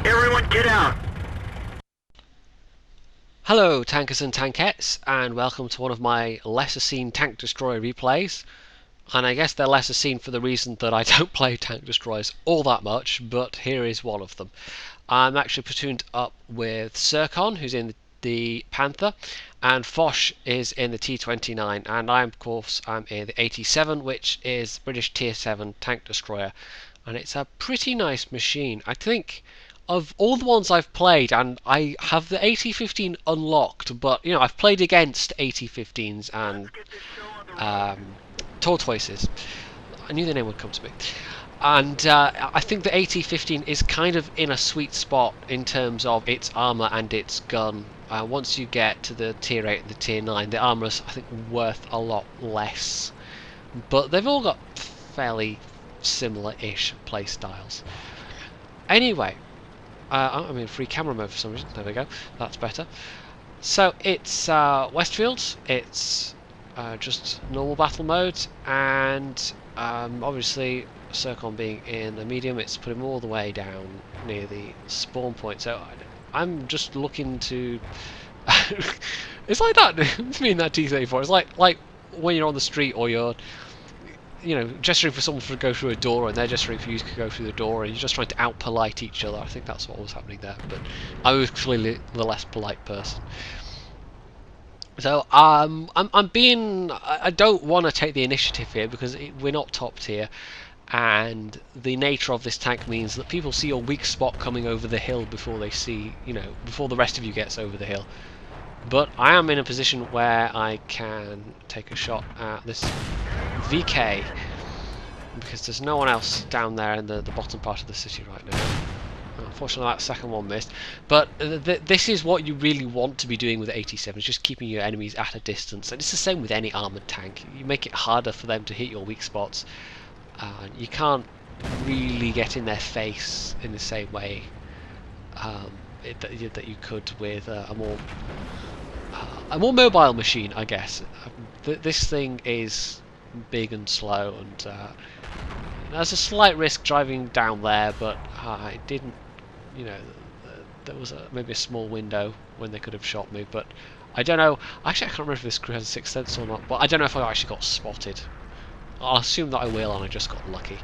Everyone get out! Hello tankers and tankettes, and welcome to one of my lesser seen tank destroyer replays. And I guess they're lesser seen for the reason that I don't play tank destroyers all that much, but here is one of them. I'm actually platooned up with Circon, who's in the Panther, and Foch is in the T-29, and I'm in the 87, which is British Tier 7 tank destroyer, and it's a pretty nice machine. I think of all the ones I've played, and I have the AT-15 unlocked, but you know, I've played against AT-15s and tortoises. I knew the name would come to me. And I think the AT-15 is kind of in a sweet spot in terms of its armour and its gun. Once you get to the Tier 8 and the Tier 9, the armour's, I think, worth a lot less. But they've all got fairly similar-ish playstyles. Anyway, I'm in free camera mode for some reason. There we go. That's better. So it's Westfield. It's just normal battle mode, and obviously Circon being in the medium, it's put him all the way down near the spawn point. So I'm just looking to. It's like that. Me and that T-34. It's like when you're on the street or you're, you know, gesturing for someone to go through a door, and they're gesturing for you to go through the door, and you're just trying to out-polite each other. I think that's what was happening there, but I was clearly the less polite person. So I don't want to take the initiative here because we're not top tier, and the nature of this tank means that people see your weak spot coming over the hill before they see, you know, before the rest of you gets over the hill. But I am in a position where I can take a shot at this VK because there's no one else down there in the bottom part of the city right now. Unfortunately, that second one missed. But this is what you really want to be doing with the 87, just keeping your enemies at a distance. And it's the same with any armoured tank. You make it harder for them to hit your weak spots. You can't really get in their face in the same way that you could with a more mobile machine, I guess. This thing is big and slow, and there's a slight risk driving down there, but I didn't. You know, there was maybe a small window when they could have shot me, but I don't know. Actually, I can't remember if this crew has a sixth sense or not, but I don't know if I actually got spotted. I'll assume that I will, and I just got lucky.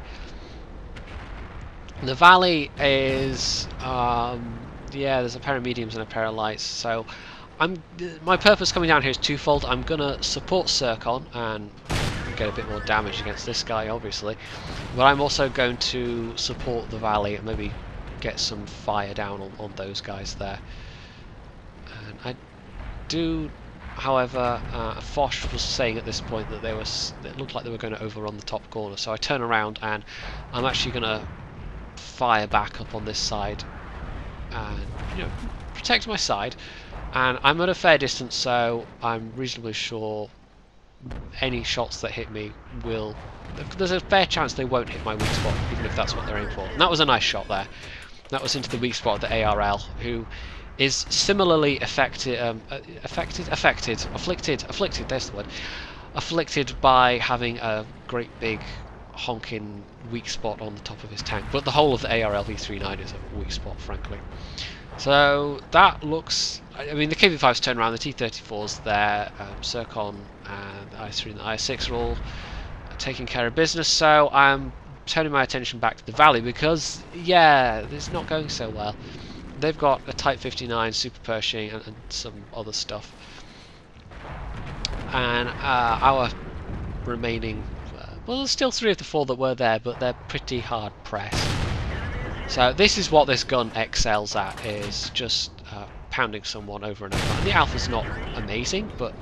The valley is, yeah, there's a pair of mediums and a pair of lights, so my purpose coming down here is twofold. I'm going to support Circon and get a bit more damage against this guy, obviously, but I'm also going to support the valley and maybe get some fire down on those guys there. And I do, however, Foch was saying at this point that it looked like they were going to overrun the top corner, so I turn around and I'm actually going to fire back up on this side and, you know, protect my side. And I'm at a fair distance, so I'm reasonably sure any shots that hit me will... There's a fair chance they won't hit my weak spot, even if that's what they're aiming for. And that was a nice shot there. That was into the weak spot of the ARL, who is similarly afflicted, there's the word, afflicted by having a great big honking weak spot on the top of his tank. But the whole of the ARL V39 is a weak spot, frankly. So that looks... I mean, the KV5's turned around, the T-34's there, Circon and the I-3 and the I-6 are all taking care of business, so I'm turning my attention back to the valley because, yeah, it's not going so well. They've got a Type 59, Super Pershing, and some other stuff. And our remaining... well, there's still 3 of the 4 that were there, but they're pretty hard pressed. So this is what this gun excels at, is just pounding someone over and over. And the alpha's not amazing, but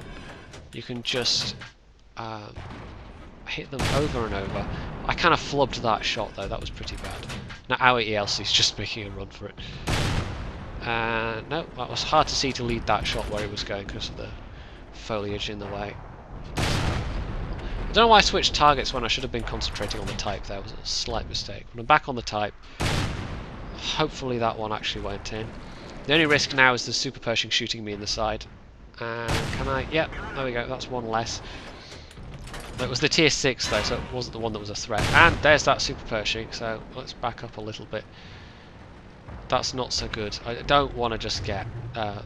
you can just hit them over and over. I kind of flubbed that shot though, that was pretty bad. Now our ELC's just making a run for it. No, that was hard to see to lead that shot where he was going because of the foliage in the way. I don't know why I switched targets when I should have been concentrating on the Type. There was a slight mistake. When I'm back on the Type, hopefully that one actually went in. The only risk now is the Super Pershing shooting me in the side. And can I... Yep, there we go, that's one less. It was the tier 6 though, so it wasn't the one that was a threat. And there's that Super Pershing, so let's back up a little bit. That's not so good. I don't want to just get...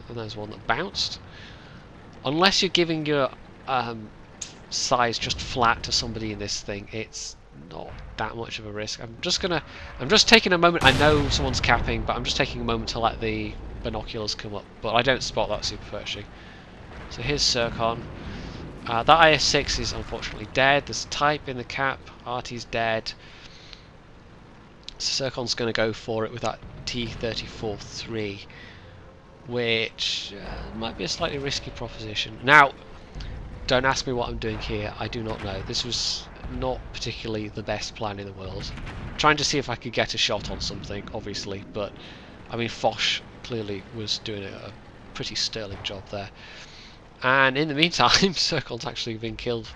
there's one that bounced. Unless you're giving your size just flat to somebody in this thing, it's not that much of a risk. I'm just taking a moment. I know someone's capping, but I'm just taking a moment to let the binoculars come up. But I don't spot that super pershing. So here's Circon. That IS-6 is unfortunately dead. There's type in the cap. Artie's dead. So Circon's going to go for it with that T-34-3, which might be a slightly risky proposition. Now, don't ask me what I'm doing here. I do not know. This was not particularly the best plan in the world. I'm trying to see if I could get a shot on something, obviously, but I mean, Foch clearly was doing a pretty sterling job there. And in the meantime, Circon's actually been killed,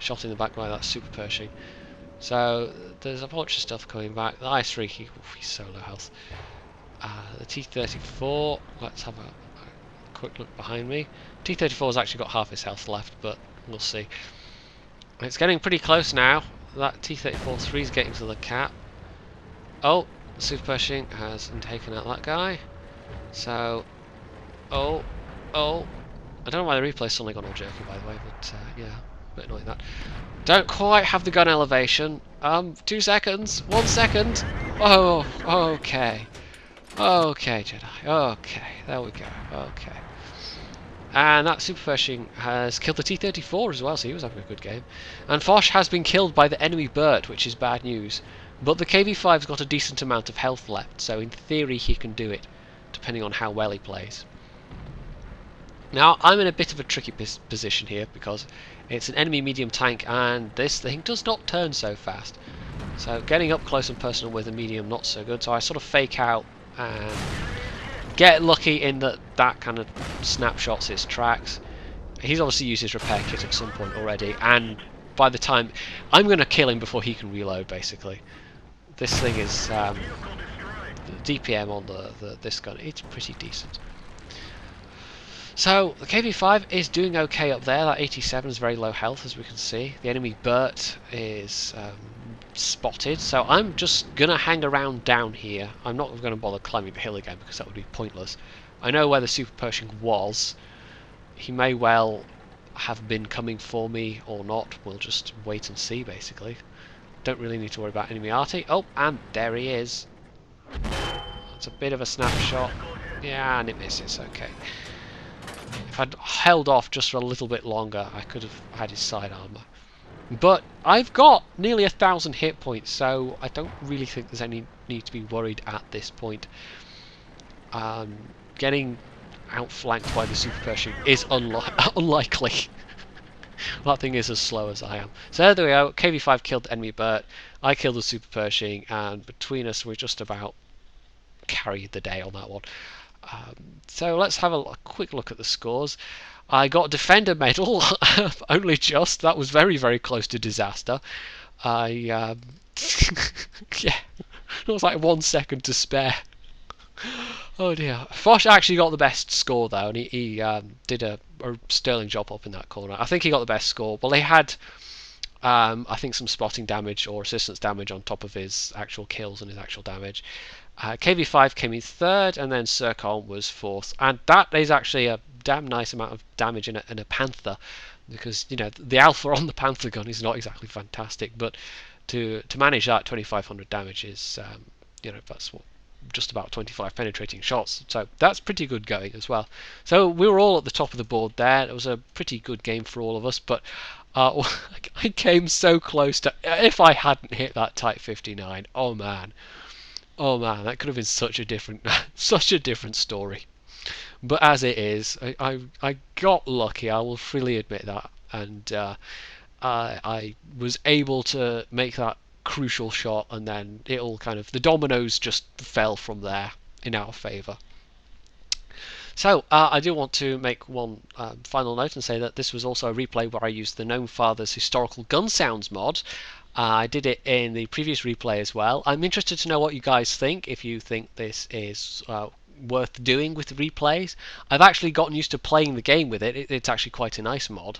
shot in the back by that super Pershing. So there's a bunch of stuff coming back. The IS-3, he's so low health. The T-34, let's have a quick look behind me. T-34's actually got half his health left, but we'll see. It's getting pretty close now. That T-34-3 is getting to the cap. Oh, super Pershing has taken out that guy. So, oh, I don't know why the replay's suddenly gone all jerky, by the way, but yeah, a bit annoying that. Don't quite have the gun elevation. 2 seconds, 1 second. Oh, okay. Okay, Jedi. Okay, there we go. Okay. And that super Pershing has killed the T-34 as well, so he was having a good game. And Foch has been killed by the enemy Burt, which is bad news. But the KV-5's got a decent amount of health left, so in theory he can do it, depending on how well he plays. Now, I'm in a bit of a tricky position here, because it's an enemy medium tank, and this thing does not turn so fast. So getting up close and personal with a medium, not so good, so I sort of fake out and get lucky in that kind of snapshots his tracks. He's obviously used his repair kit at some point already, and by the time I'm going to kill him before he can reload, basically. This thing is the DPM on this gun, it's pretty decent. So the KV-5 is doing okay up there. That 87 is very low health, as we can see. The enemy Burt is spotted, so I'm just gonna hang around down here. I'm not going to bother climbing the hill again because that would be pointless. I know where the super Pershing was. He may well have been coming for me or not. We'll just wait and see, basically. Don't really need to worry about enemy arty. Oh, and there he is. That's a bit of a snapshot. Yeah, and it misses. Okay. If I'd held off just for a little bit longer, I could have had his side armour. But I've got nearly 1,000 hit points, so I don't really think there's any need to be worried at this point. Getting outflanked by the super Pershing is unlikely. That thing is as slow as I am. So there we go. KV-5 killed the enemy Burt. I killed the super Pershing, and between us we just about carried the day on that one. So let's have a quick look at the scores. I got Defender Medal, only just. That was very, very close to disaster. Yeah, it was like 1 second to spare. Oh dear. Foch actually got the best score though, and he did a sterling job up in that corner. I think he got the best score. Well, he had, I think, some spotting damage or assistance damage on top of his actual kills and his actual damage. KV-5 came in third, and then Circon was fourth, and that is actually a damn nice amount of damage in a Panther, because you know the alpha on the Panther gun is not exactly fantastic, but to manage that 2,500 damage is you know, that's what, just about 25 penetrating shots, so that's pretty good going as well. So we were all at the top of the board there. It was a pretty good game for all of us, but I came so close to, if I hadn't hit that Type 59, oh man, that could have been such a different story. But as it is, I got lucky, I will freely admit that, and I was able to make that crucial shot, and then it all kind of, the dominoes just fell from there in our favour. So I do want to make one final note and say that this was also a replay where I used the Gnomefather's historical gun sounds mod. I did it in the previous replay as well. I'm interested to know what you guys think, if you think this is worth doing with the replays. I've actually gotten used to playing the game with it. It's actually quite a nice mod.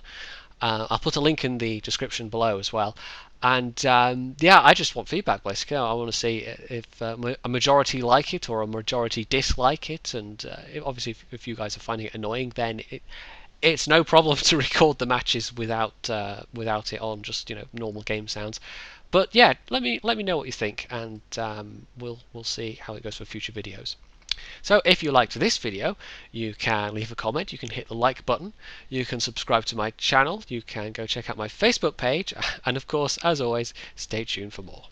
I'll put a link in the description below as well. And yeah, I just want feedback basically. I want to see if a majority like it or a majority dislike it. And obviously, if you guys are finding it annoying, then it's no problem to record the matches without without it on, just normal game sounds. But yeah, let me know what you think, and we'll see how it goes for future videos. So if you liked this video, you can leave a comment, you can hit the like button, you can subscribe to my channel, you can go check out my Facebook page, and of course, as always, stay tuned for more.